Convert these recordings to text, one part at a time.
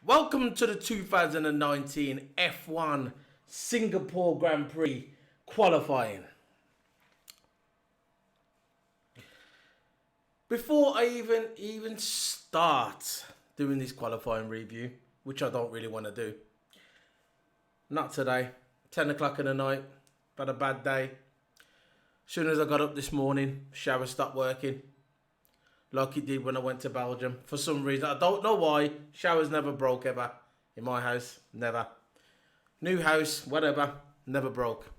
Welcome to the 2019 F1 Singapore Grand Prix qualifying. Before I even start doing this qualifying review, which I don't really want to do, not today, 10 o'clock in the night, had a bad day. As soon as I got up this morning, shower stopped working. Like it did when I went to Belgium. For some reason, I don't know why, showers never broke ever. In my house, never. New house, whatever, never broke.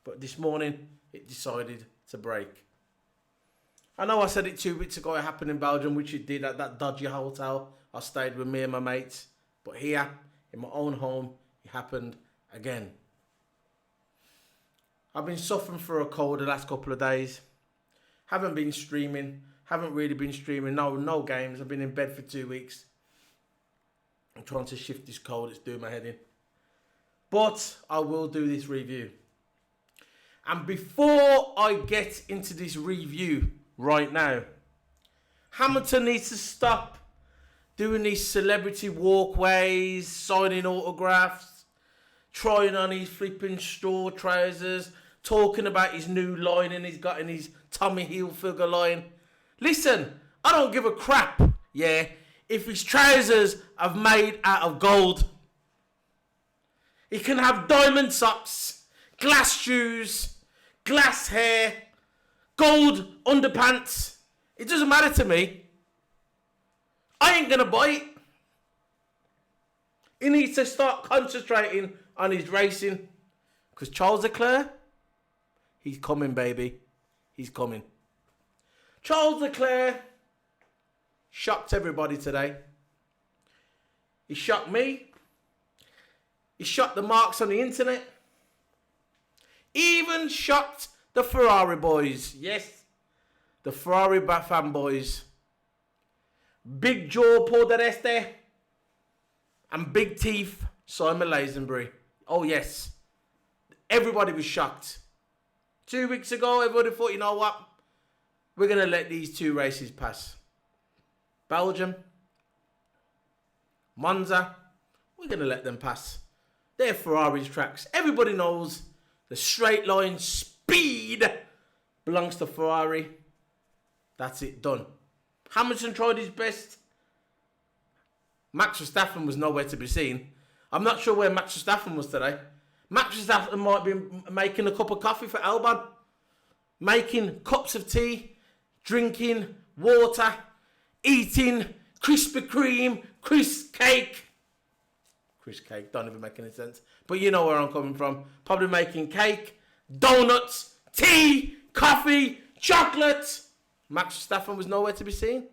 But this morning, it decided to break. I know I said it 2 weeks ago, it happened in Belgium, which it did at that dodgy hotel. I stayed with me and my mates. But here, in my own home, it happened again. I've been suffering for a cold the last couple of days. Haven't been streaming. Haven't really been streaming. No games. I've been in bed for 2 weeks. I'm trying to shift this cold. It's doing my head in. But I will do this review. And before I get into this review right now, Hamilton needs to stop doing these celebrity walkways, signing autographs, trying on his flipping straw trousers, talking about his new line and he's got in his Tommy Hilfiger line. Listen, I don't give a crap, if his trousers are made out of gold. He can have diamond socks, glass shoes, glass hair, gold underpants. It doesn't matter to me. I ain't gonna buy it. He needs to start concentrating on his racing. Because Charles Leclerc, he's coming, baby. He's coming. Charles Leclerc shocked everybody today. He shocked me. He shocked the marks on the internet. Even shocked the Ferrari boys. Yes, the Ferrari fanboys. Big jaw Paul di Resta and big teeth Simon Lazenbury. Oh yes, everybody was shocked. 2 weeks ago, everybody thought, you know what? We're going to let these two races pass. Belgium, Monza, we're going to let them pass. They're Ferrari's tracks. Everybody knows the straight line speed belongs to Ferrari. That's it, done. Hamilton tried his best. Max Verstappen was nowhere to be seen. I'm not sure where Max Verstappen was today. Max Verstappen might be making a cup of coffee for Albon. Making cups of tea. Drinking water, eating Krispy Kreme, crisp cake. Crisp cake, don't even make any sense. But you know where I'm coming from. Probably making cake, donuts, tea, coffee, chocolate. Max Verstappen was nowhere to be seen.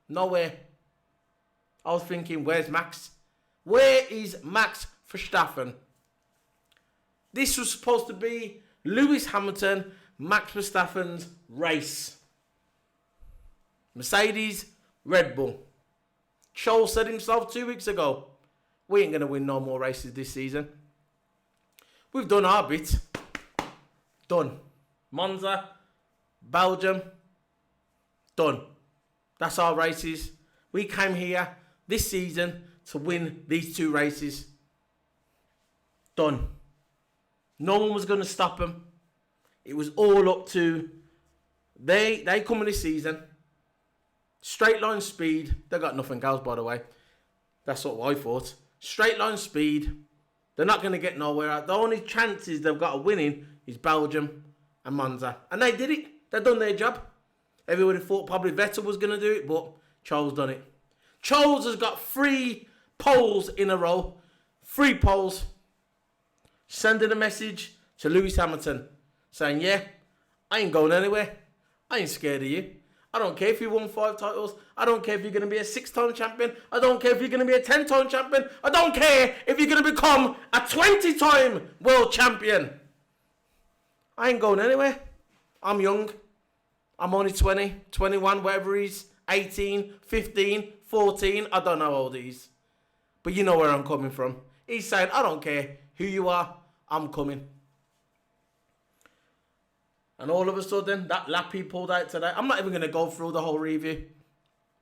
Nowhere. I was thinking, where's Max? Where is Max Verstappen? This was supposed to be Lewis Hamilton, Max Verstappen's race. Mercedes, Red Bull. Charles said himself 2 weeks ago, we ain't going to win no more races this season. We've done our bit. Done. Monza, Belgium, done. That's our races. We came here this season to win these two races. Done. No one was going to stop them. It was all up to they come in this season. Straight line speed. They got nothing else, by the way. That's what I thought. Straight line speed. They're not going to get nowhere. The only chances they've got of winning is Belgium and Monza. And they did it. They've done their job. Everybody thought probably Vettel was going to do it, but Charles done it. Charles has got 3 poles in a row. 3 poles. Sending a message to Lewis Hamilton. Saying, yeah, I ain't going anywhere. I ain't scared of you. I don't care if you won 5 titles. I don't care if you're going to be a 6-time champion. I don't care if you're going to be a 10-time champion. I don't care if you're going to become a 20-time world champion. I ain't going anywhere. I'm young. I'm only 20, 21, whatever he's, 18, 15, 14. I don't know how old he is. But you know where I'm coming from. He's saying, I don't care who you are. I'm coming. And all of a sudden, that lap he pulled out today. I'm not even going to go through the whole review.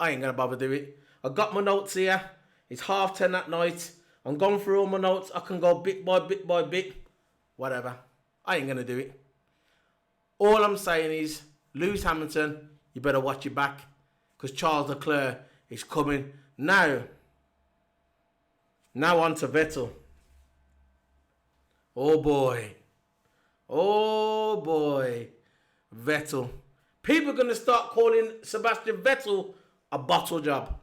I ain't going to bother do it. I got my notes here. It's 10:30 at night. I'm going through all my notes. I can go bit by bit by bit. Whatever. I ain't going to do it. All I'm saying is, Lewis Hamilton, you better watch your back. Because Charles Leclerc is coming. Now on to Vettel. Oh boy. Vettel. People are going to start calling Sebastian Vettel a bottle job.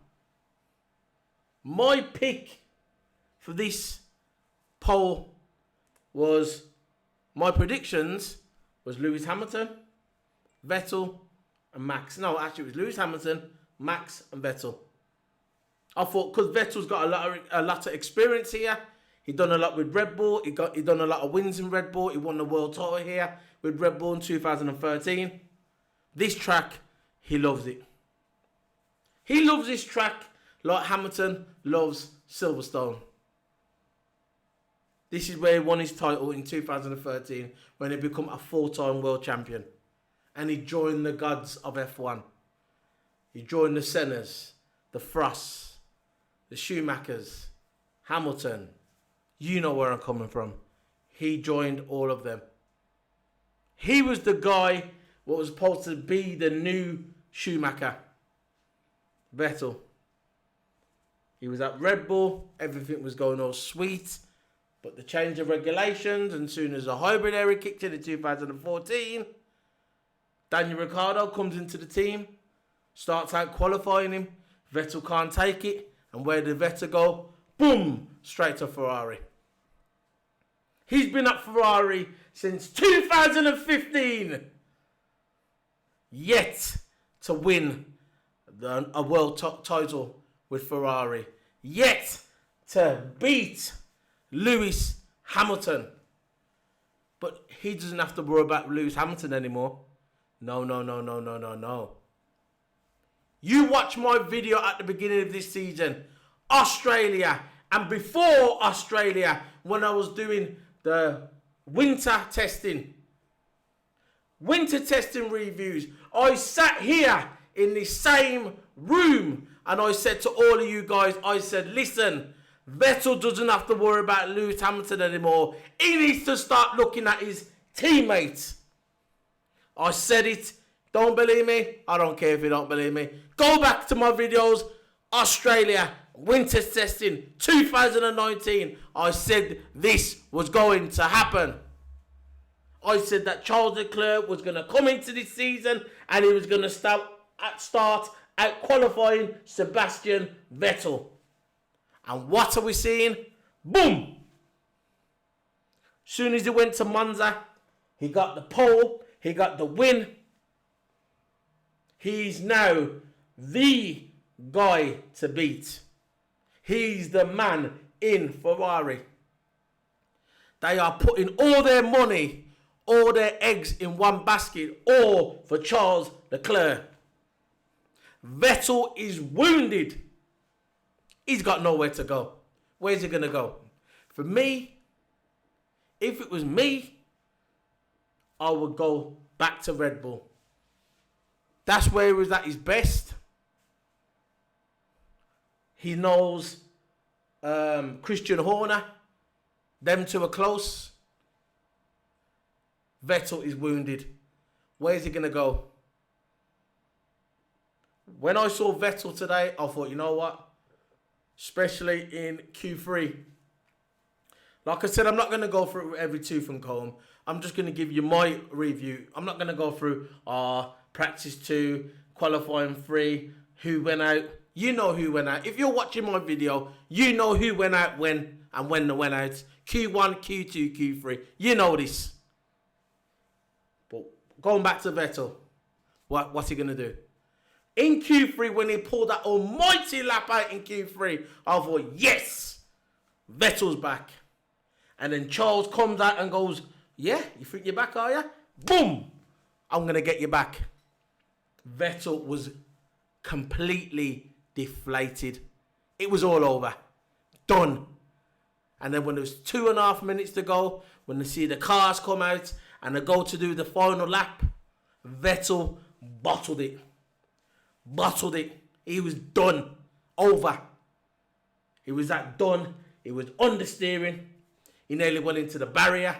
My pick for this poll was, my predictions was Lewis Hamilton, Vettel and Max. No, actually it was Lewis Hamilton, Max and Vettel. I thought because Vettel's got a lot of experience here. He done a lot with Red Bull. He done a lot of wins in Red Bull. He won the world title here with Red Bull in 2013. This track, he loves it. He loves this track like Hamilton loves Silverstone. This is where he won his title in 2013 when he became a 4-time world champion. And he joined the gods of F1. He joined the Sennas, the Frosts, the Schumachers, Hamilton. You know where I'm coming from. He joined all of them. He was the guy what was supposed to be the new Schumacher. Vettel. He was at Red Bull. Everything was going all sweet. But the change of regulations, and soon as the hybrid era kicked in 2014, Daniel Ricciardo comes into the team, starts out qualifying him. Vettel can't take it. And where did Vettel go? Boom! Straight to Ferrari. He's been at Ferrari since 2015. Yet to win a world title with Ferrari. Yet to beat Lewis Hamilton. But he doesn't have to worry about Lewis Hamilton anymore. No. You watch my video at the beginning of this season. Australia. And before Australia, when I was doing the winter testing reviews, I sat here in the same room and I said to all of you guys, I said, listen, Vettel doesn't have to worry about Lewis Hamilton anymore. He needs to start looking at his teammates. I said it. Don't believe me? I don't care if you don't believe me. Go back to my videos. Australia, winter testing, 2019. I said this was going to happen. I said that Charles Leclerc was going to come into this season and he was going to start out qualifying Sebastian Vettel. And what are we seeing? Boom! Soon as he went to Monza, he got the pole, he got the win. He's now the guy to beat. He's the man in Ferrari. They are putting all their money, all their eggs in one basket, all for Charles Leclerc. Vettel is wounded. He's got nowhere to go. Where's he going to go? For me, if it was me, I would go back to Red Bull. That's where he was at his best. He knows Christian Horner. Them two are close. Vettel is wounded. Where's he going to go? When I saw Vettel today, I thought, you know what? Especially in Q3. Like I said, I'm not going to go through every tooth and comb. I'm just going to give you my review. I'm not going to go through practice 2, qualifying 3, who went out. You know who went out. If you're watching my video, you know who went out when and when they went out. Q1, Q2, Q3. You know this. But going back to Vettel, what's he going to do? In Q3, when he pulled that almighty lap out in Q3, I thought, yes, Vettel's back. And then Charles comes out and goes, yeah, you think you're back, are you? Boom! I'm going to get you back. Vettel was completely deflated. It was all over. Done. And then when there was 2.5 minutes to go, when they see the cars come out and they go to do the final lap, Vettel bottled it. He was done. Over. He was that done. He was understeering. He nearly went into the barrier.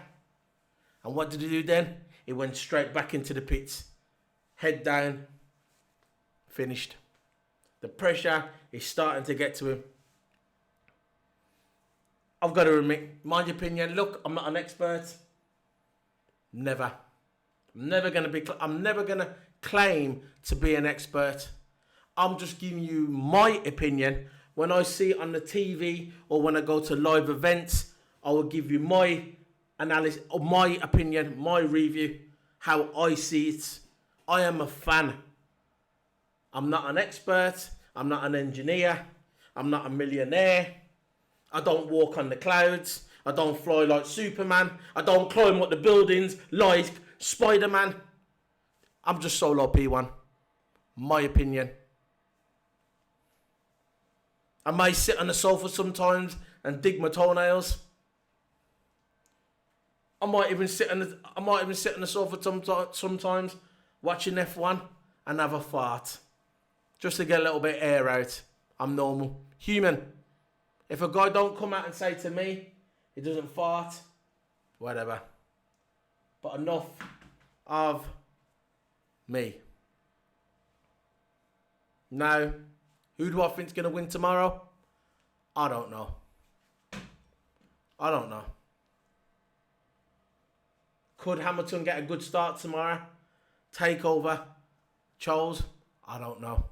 And what did he do then? He went straight back into the pits. Head down. Finished. The pressure is starting to get to him. I've got to admit, my opinion, look, I'm not an expert. Never. I'm never going to claim to be an expert. I'm just giving you my opinion. When I see it on the TV or when I go to live events, I will give you my analysis, or my opinion, my review, how I see it. I am a fan. I'm not an expert. I'm not an engineer. I'm not a millionaire. I don't walk on the clouds. I don't fly like Superman. I don't climb up the buildings like Spider-Man. I'm just solo P1. My opinion. I may sit on the sofa sometimes and dig my toenails. I might even sit on the sofa sometimes watching F1 and have a fart. Just to get a little bit of air out. I'm normal. Human. If a guy don't come out and say to me, he doesn't fart, whatever. But enough of me. Now, who do I think's going to win tomorrow? I don't know. Could Hamilton get a good start tomorrow? Take over Charles? I don't know.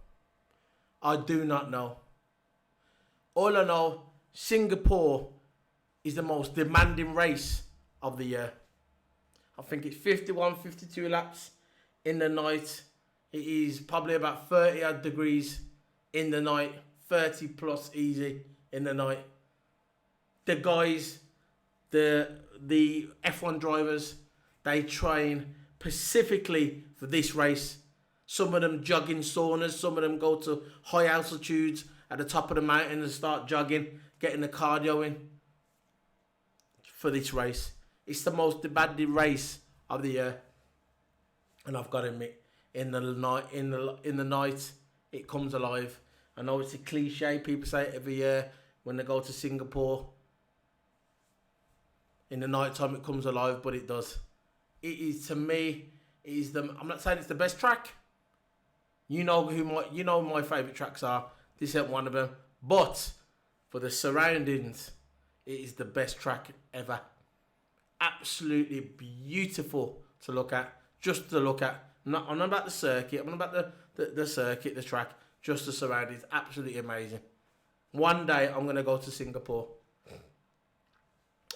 I do not know. All I know, Singapore is the most demanding race of the year. I think it's 51, 52 laps in the night. It is probably about 30 odd degrees in the night. 30 plus easy in the night. The guys, the F1 drivers, they train specifically for this race. Some of them jog in saunas. Some of them go to high altitudes at the top of the mountain and start jogging, getting the cardio in for this race. It's the most demanding race of the year, and I've got to admit, in the night, it comes alive. I know it's a cliche. People say it every year when they go to Singapore. In the night time, it comes alive, but it does. It is, to me, it is the. I'm not saying it's the best track. You know my favourite tracks are. This ain't one of them. But for the surroundings, it is the best track ever. Absolutely beautiful to look at. Just to look at. I'm not about the circuit. I'm not about the circuit, the track. Just the surroundings. Absolutely amazing. One day, I'm going to go to Singapore.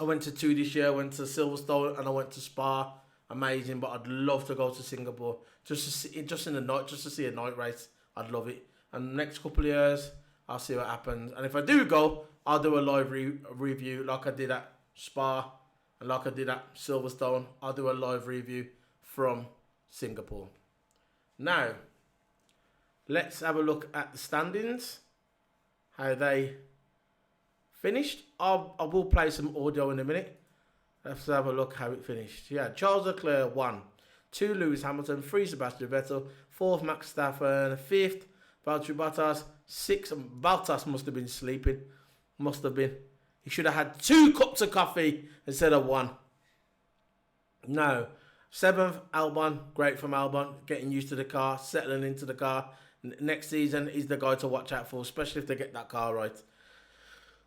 I went to 2 this year. I went to Silverstone and I went to Spa. Amazing. But I'd love to go to Singapore. Just in the night. Just to see a night race. I'd love it. And the next couple of years, I'll see what happens. And if I do go, I'll do a live review like I did at Spa and like I did at Silverstone. I'll do a live review from Singapore. Now, let's have a look at the standings. How they finished. I will play some audio in a minute. Let's have a look how it finished. Yeah, Charles Leclerc won. 2, Lewis Hamilton. 3, Sebastian Vettel. 4th, Max Verstappen. 5th, Valtteri Bottas. 6th, Bottas must have been sleeping. Must have been. He should have had 2 cups of coffee instead of 1. No. 7th, Albon. Great from Albon. Getting used to the car. Settling into the car. Next season, he's the guy to watch out for. Especially if they get that car right.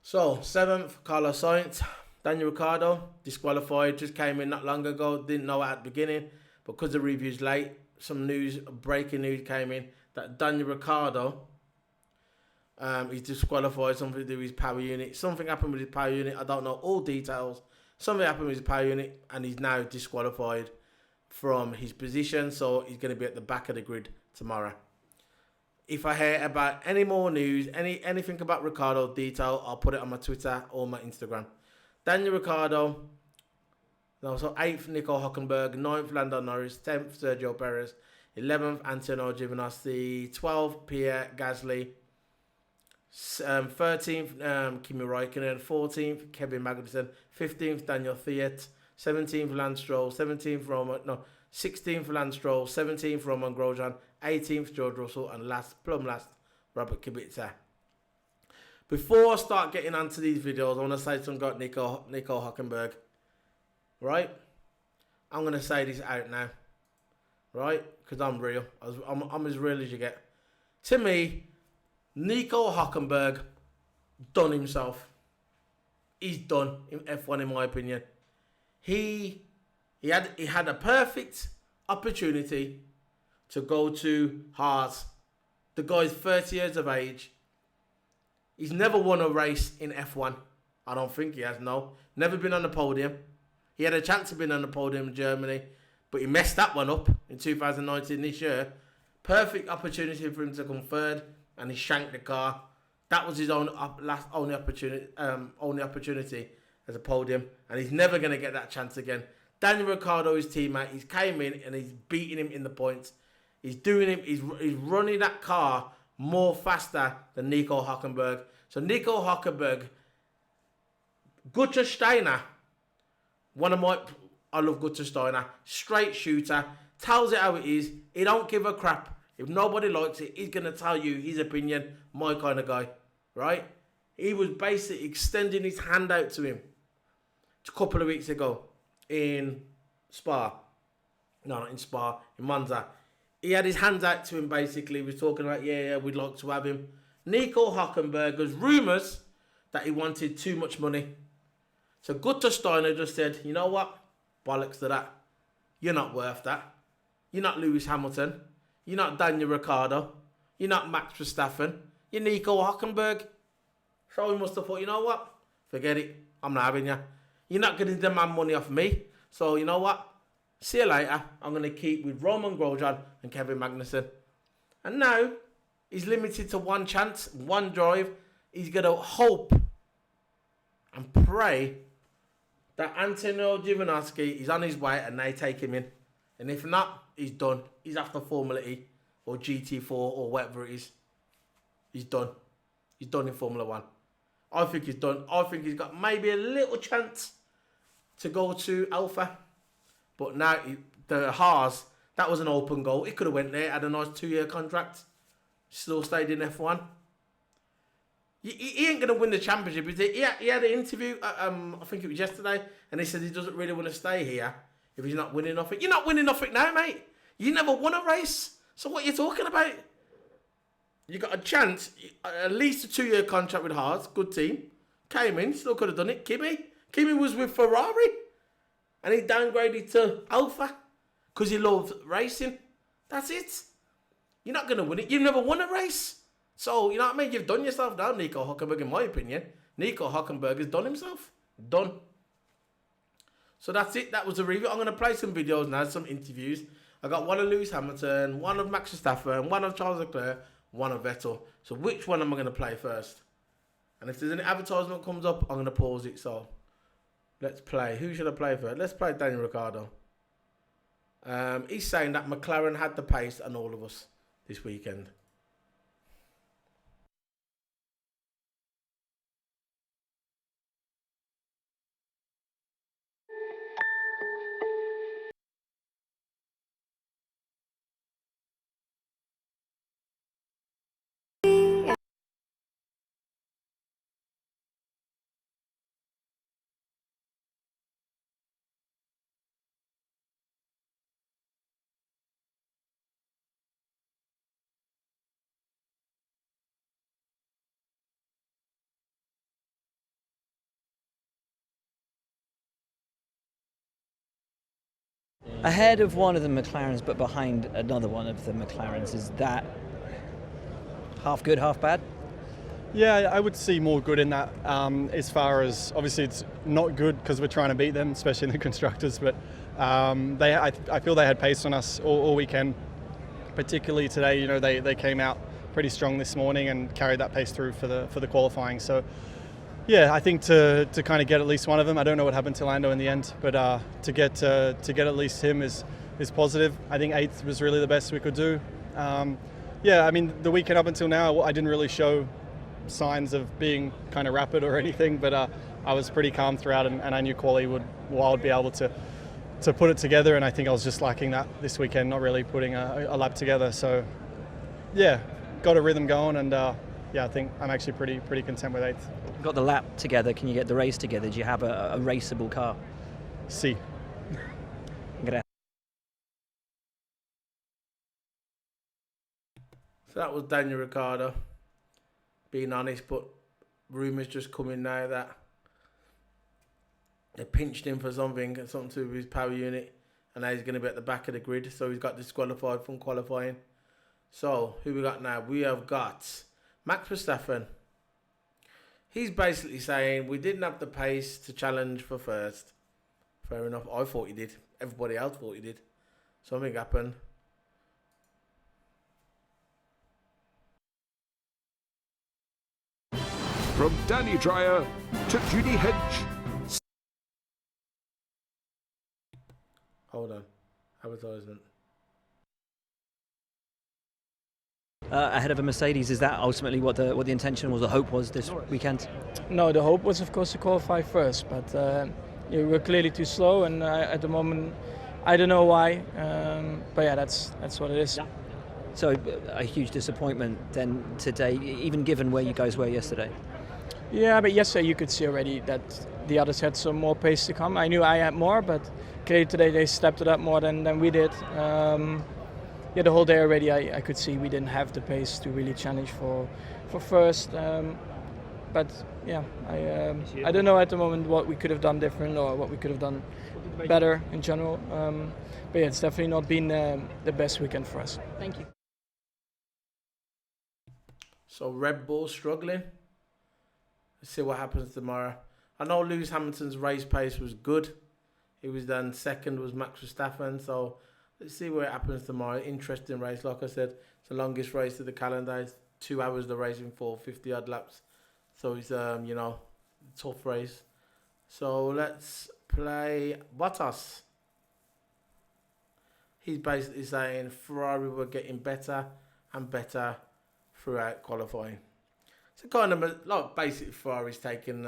So, 7th, Carlos Sainz. Daniel Ricciardo. Disqualified. Just came in not long ago. Didn't know at the beginning. But because the review's late. Some breaking news came in. That Daniel Ricciardo, he's disqualified, something to do with his power unit. Something happened with his power unit. I don't know all details. Something happened with his power unit and he's now disqualified from his position. So he's going to be at the back of the grid tomorrow. If I hear about any more news, anything about Ricciardo detail, I'll put it on my Twitter or my Instagram. Daniel Ricciardo. So 8th, Nico Hülkenberg. 9th, Lando Norris. 10th, Sergio Perez. 11th, Antonio Giovinazzi. 12th, Pierre Gasly. 13th, Kimi Raikkonen. 14th, Kevin Magnussen. 15th, Daniel Kvyat. 17th, Lance Stroll. 16th, Lance Stroll. 17th, Roman Grosjean. 18th, George Russell. And last, Robert Kubica. Before I start getting onto these videos, I want to say something about Nico Hülkenberg. Right? I'm going to say this out now. Right? Because I'm real. I'm as real as you get. To me, Nico Hülkenberg done himself. He's done in F1 in my opinion. He had a perfect opportunity to go to Haas. The guy's 30 years of age. He's never won a race in F1. I don't think he has, no. Never been on the podium. He had a chance of being on the podium in Germany, but he messed that one up in 2019 this year. Perfect opportunity for him to come third, and he shanked the car. That was his only opportunity as a podium, and he's never going to get that chance again. Daniel Ricciardo, his teammate, he's came in and he's beating him in the points. He's running that car more faster than Nico Hülkenberg. So Nico Hülkenberg, Gunther Steiner, I love Gunther Steiner, straight shooter, tells it how it is. He don't give a crap. If nobody likes it, he's going to tell you his opinion, my kind of guy, right? He was basically extending his hand out to him a couple of weeks ago in Spa. No, not in Spa, in Monza. He had his hands out to him basically. He was talking about, yeah, we'd like to have him. Nico Hülkenberg, there's rumours that he wanted too much money. So Gunther Steiner just said, you know what? Bollocks to that. You're not worth that. You're not Lewis Hamilton. You're not Daniel Ricciardo. You're not Max Verstappen. You're Nico Hülkenberg. So he must have thought, you know what? Forget it. I'm not having you. You're not going to demand money off me. So you know what? See you later. I'm going to keep with Roman Grosjean and Kevin Magnussen. And now he's limited to one chance, one drive. He's going to hope and pray that Antonio Giovinazzi is on his way and they take him in. And if not, he's done. He's after Formula E or GT4 or whatever it is. He's done. He's done in Formula 1. I think he's done. I think he's got maybe a little chance to go to Alpha. But now, the Haas, that was an open goal. He could have went there, had a nice 2-year contract. Still stayed in F1. He ain't going to win the championship. He had an interview, I think it was yesterday, and he said he doesn't really want to stay here if he's not winning nothing. You're not winning nothing now, mate. You never won a race. So what are you talking about? You got a chance, at least a 2-year contract with Haas, good team. Came in, still could have done it. Kimi was with Ferrari. And he downgraded to Alpha because he loved racing. That's it. You're not going to win it. You've never won a race. So, you know what I mean? You've done yourself down, Nico Hülkenberg, in my opinion. Nico Hülkenberg has done himself. Done. So that's it. That was a review. I'm going to play some videos now, some interviews. I got one of Lewis Hamilton, one of Max Verstappen, one of Charles Leclerc, one of Vettel. So which one am I going to play first? And if there's any advertisement comes up, I'm going to pause it. So let's play. Who should I play first? Let's play Daniel Ricciardo. He's saying that McLaren had the pace on all of us this weekend. Ahead of one of the McLarens, but behind another one of the McLarens. Is that half good, half bad? Yeah, I would see more good in that. As far as, obviously it's not good because we're trying to beat them, especially in the constructors, but I feel they had pace on us all weekend, particularly today. You know, they came out pretty strong this morning and carried that pace through for the qualifying. So yeah, I think to kind of get at least one of them. I don't know what happened to Lando in the end, but to get at least him is positive. I think 8th was really the best we could do. Yeah, I mean the weekend up until now, I didn't really show signs of being kind of rapid or anything, but I was pretty calm throughout, and I knew quali would be able to put it together, and I think I was just lacking that this weekend, not really putting a lap together. So yeah, got a rhythm going, and yeah, I think I'm actually pretty content with 8th. Got the lap together. Can you get the race together? Do you have a raceable car? See. So that was Daniel Ricciardo, being honest, but rumours just coming now that they pinched him for something to do with his power unit, and now he's going to be at the back of the grid, so he's got disqualified from qualifying. So, who we got now? We have got Max Verstappen. He's basically saying, we didn't have the pace to challenge for first. Fair enough, I thought he did. Everybody else thought he did. Something happened. From Danny Dreyer to Judy Hedge. Hold on. Advertisement. Ahead of a Mercedes, is that ultimately what the intention was, the hope was this weekend? No, the hope was of course to qualify first, but we were clearly too slow, and at the moment I don't know why, but yeah, that's what it is. So a huge disappointment then today, even given where you guys were yesterday. Yeah, but yesterday you could see already that the others had some more pace to come. I knew I had more, but clearly today they stepped it up more than we did. Yeah, the whole day already I could see we didn't have the pace to really challenge for first. But yeah, I don't know at the moment what we could have done different or what we could have done better in general. But yeah, it's definitely not been the best weekend for us. Thank you. So Red Bull struggling. Let's see what happens tomorrow. I know Lewis Hamilton's race pace was good. He was then second was Max Verstappen. So let's see what happens tomorrow. Interesting race. Like I said, it's the longest race of the calendar. It's 2 hours the racing for 50 odd laps. So it's tough race. So let's play Bottas. He's basically saying Ferrari were getting better and better throughout qualifying. So kind of like basically Ferrari's taking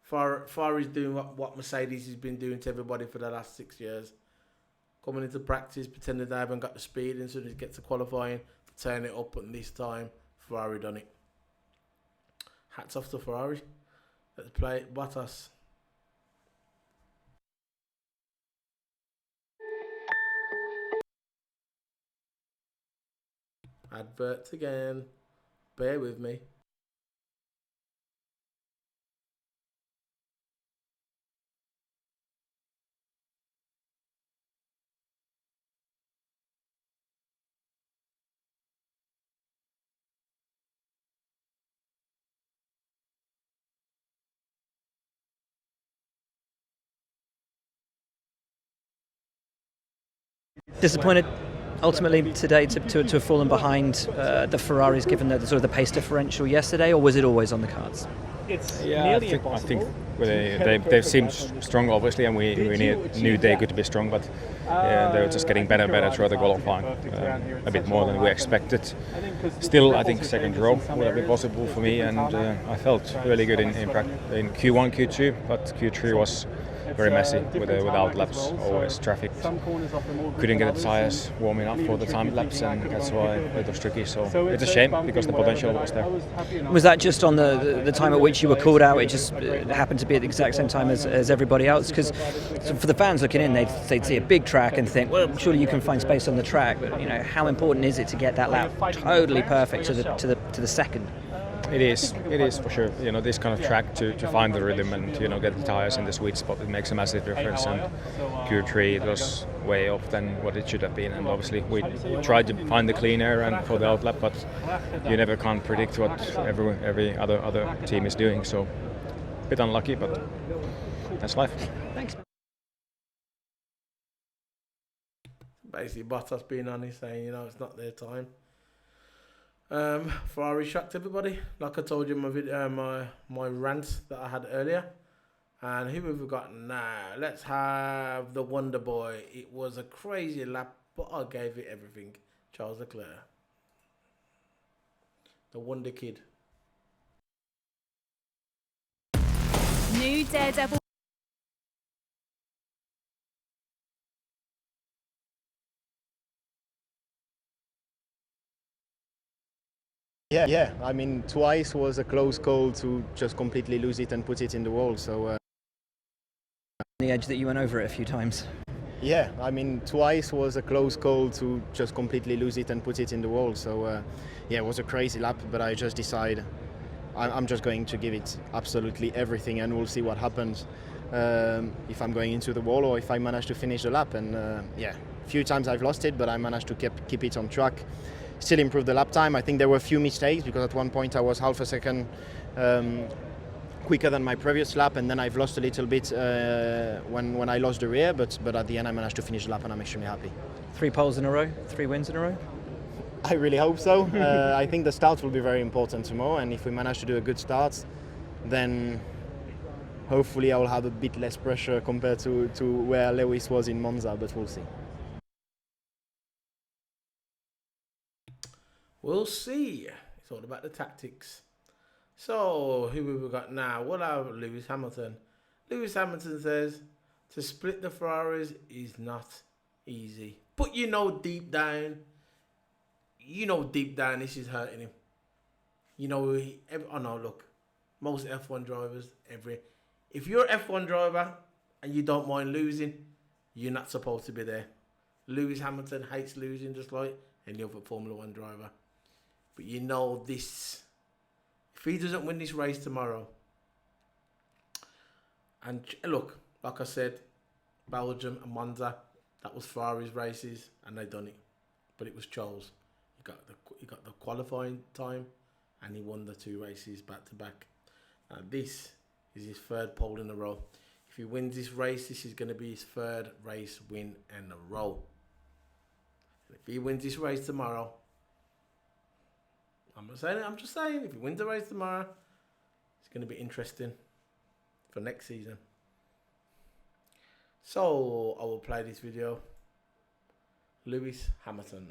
Ferrari's doing what Mercedes has been doing to everybody for the last 6 years. Coming into practice, pretending they haven't got the speed, and as soon as it gets to qualifying, turn it up, and this time Ferrari done it. Hats off to Ferrari. Let's play Bottas. Adverts again. Bear with me. Disappointed ultimately today to have fallen behind the Ferraris, given the sort of the pace differential yesterday, or was it always on the cards? Yeah, I think they've seemed strong, obviously, and we knew they could be strong, but they were just getting better and better throughout the qualifying, a bit more than we expected. Still, I think second row would have been possible for me, and I felt really good in Q1, Q2, but Q3 was very messy without laps, always traffic. Couldn't get the tyres warm enough for the time laps, and that's why it was tricky. So it's a shame because the potential was there. Was that just on the time at which you were called out? It just happened to be at the exact same time as everybody else? Because for the fans looking in, they'd see a big track and think, well, surely you can find space on the track. But how important is it to get that lap totally perfect to the second? It is for sure. This kind of track to find the rhythm and get the tires in the sweet spot, it makes a massive difference. And Q3 it was way off than what it should have been. And obviously we tried to find the clean air and for the outlap, but you never can't predict what every other team is doing. So a bit unlucky, but that's life. Thanks. Basically, Bottas being honest, saying it's not their time. Ferrari shocked everybody. Like I told you in my video, my rant that I had earlier. And who have we got now? Let's have the Wonder Boy. It was a crazy lap, but I gave it everything. Charles Leclerc. The Wonder Kid. New Daredevil. Yeah. I mean, twice was a close call to just completely lose it and put it in the wall. So. The edge that you went over it a few times. Yeah, I mean, twice was a close call to just completely lose it and put it in the wall. So, yeah, it was a crazy lap, but I just decided I'm just going to give it absolutely everything, and we'll see what happens if I'm going into the wall or if I manage to finish the lap. And yeah, a few times I've lost it, but I managed to keep it on track. Still improve the lap time. I think there were a few mistakes because at one point I was half a second quicker than my previous lap, and then I've lost a little bit when I lost the rear, but at the end I managed to finish the lap and I'm extremely happy. 3 poles in a row, 3 wins in a row? I really hope so. I think the start will be very important tomorrow, and if we manage to do a good start, then hopefully I will have a bit less pressure compared to where Lewis was in Monza, but we'll see. We'll see. It's all about the tactics. So, who have we got now? We'll have Lewis Hamilton. Lewis Hamilton says to split the Ferraris is not easy. But you know deep down this is hurting him. You know, look, most F1 drivers, if you're an F1 driver and you don't mind losing, you're not supposed to be there. Lewis Hamilton hates losing just like any other Formula 1 driver. But you know this. If he doesn't win this race tomorrow, and look, like I said, Belgium and Monza, that was Ferrari's races, and they done it. But it was Charles. He got the qualifying time, and he won the 2 races back to back. Now this is his 3rd pole in a row. If he wins this race, this is going to be his 3rd race win in a row. And if he wins this race tomorrow, I'm just saying, if he wins the race tomorrow, it's going to be interesting for next season. So, I will play this video. Lewis Hamilton.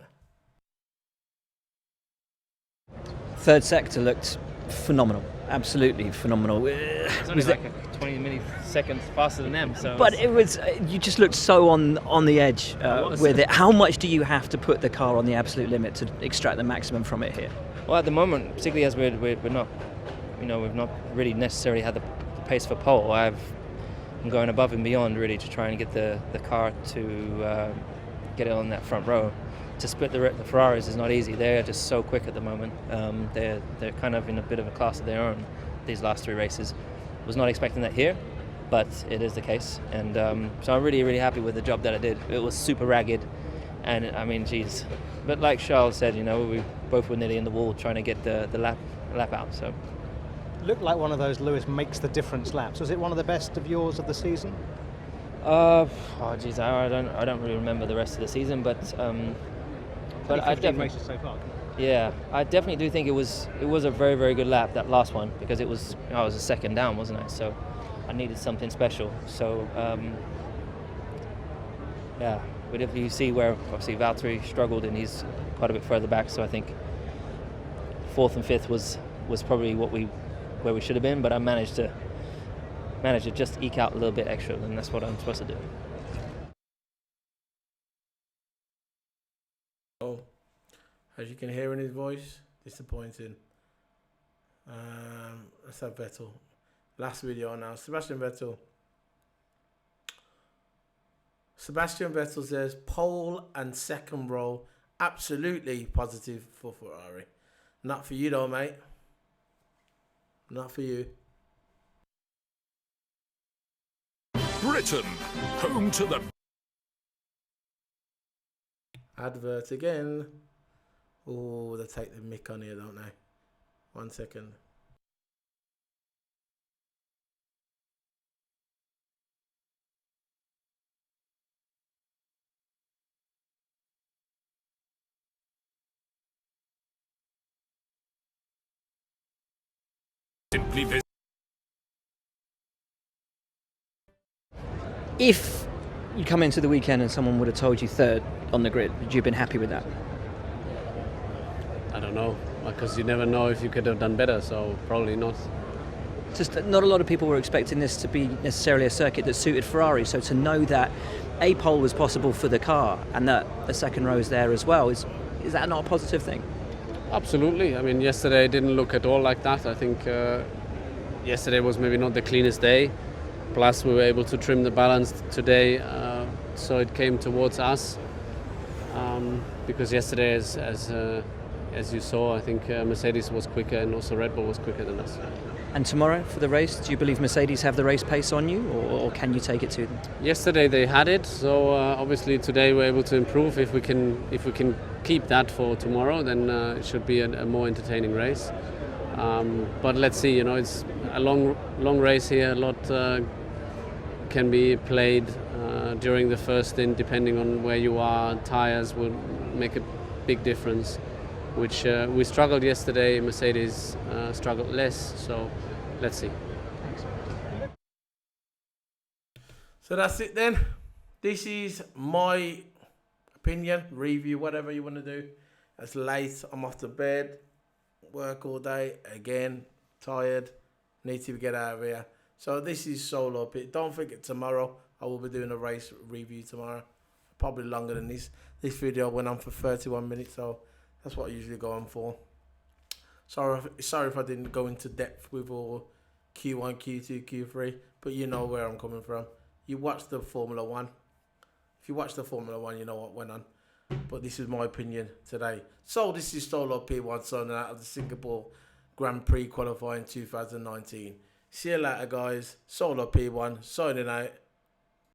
3rd sector looked phenomenal, absolutely phenomenal. It's only like 20 milliseconds faster than them. So but it was, you just looked so on the edge with it. How much do you have to put the car on the absolute limit to extract the maximum from it here? Well, at the moment, particularly as we're not, we've not really necessarily had the pace for pole. I'm going above and beyond really to try and get the car to get it on that front row. To split the Ferraris is not easy. They're just so quick at the moment. They're kind of in a bit of a class of their own these last 3 races. Was not expecting that here, but it is the case. And so I'm really, really happy with the job that I did. It was super ragged, and I mean, geez. But like Charles said, we both were nearly in the wall trying to get the lap out. So looked like one of those Lewis makes the difference laps. Was it one of the best of yours of the season? I don't really remember the rest of the season, but I definitely races so far. Yeah, I definitely do think it was a very, very good lap, that last one, because I was a second down, wasn't I? So I needed something special. So yeah, but if you see where obviously Valtteri struggled and he's quite a bit further back, so I think 4th and 5th was probably where we should have been, but I managed to just eke out a little bit extra, and that's what I'm supposed to do. Oh, as you can hear in his voice, disappointing. Let's have Vettel. Last video now. Sebastian Vettel says pole and 2nd row, absolutely positive for Ferrari. Not for you though, mate. Not for you. Britain, home to the... Advert again. Oh, they take the mick on here, don't they? 1 second. If you come into the weekend and someone would have told you 3rd on the grid, would you have been happy with that? I don't know, because you never know if you could have done better, so probably not. Just not a lot of people were expecting this to be necessarily a circuit that suited Ferrari, so to know that a pole was possible for the car and that the 2nd row is there as well, is that not a positive thing? Absolutely. I mean, yesterday didn't look at all like that. I think yesterday was maybe not the cleanest day. Plus, we were able to trim the balance today, so it came towards us. Because yesterday, as you saw, I think Mercedes was quicker and also Red Bull was quicker than us. And tomorrow for the race, do you believe Mercedes have the race pace on you, or can you take it to them? Yesterday they had it, so obviously today we're able to improve. If we can keep that for tomorrow, then it should be a more entertaining race. But let's see. You know, it's a long race here. A lot can be played during the first stint, depending on where you are. Tires will make a big difference, which we struggled yesterday. Mercedes struggled less, so let's see. So that's it then. This is my opinion, review, whatever you want to do. It's late, I'm off to bed, work all day, again, tired, need to get out of here. So this is Solo Pit. Don't forget tomorrow, I will be doing a race review tomorrow. Probably longer than this. This video went on for 31 minutes, so that's what I usually go on for. Sorry if I didn't go into depth with all Q1, Q2, Q3, but you know where I'm coming from. You watched the Formula 1. If you watched the Formula 1, you know what went on. But this is my opinion today. So this is Solo P1 signing out of the Singapore Grand Prix qualifying 2019. See you later, guys. Solo P1 signing out.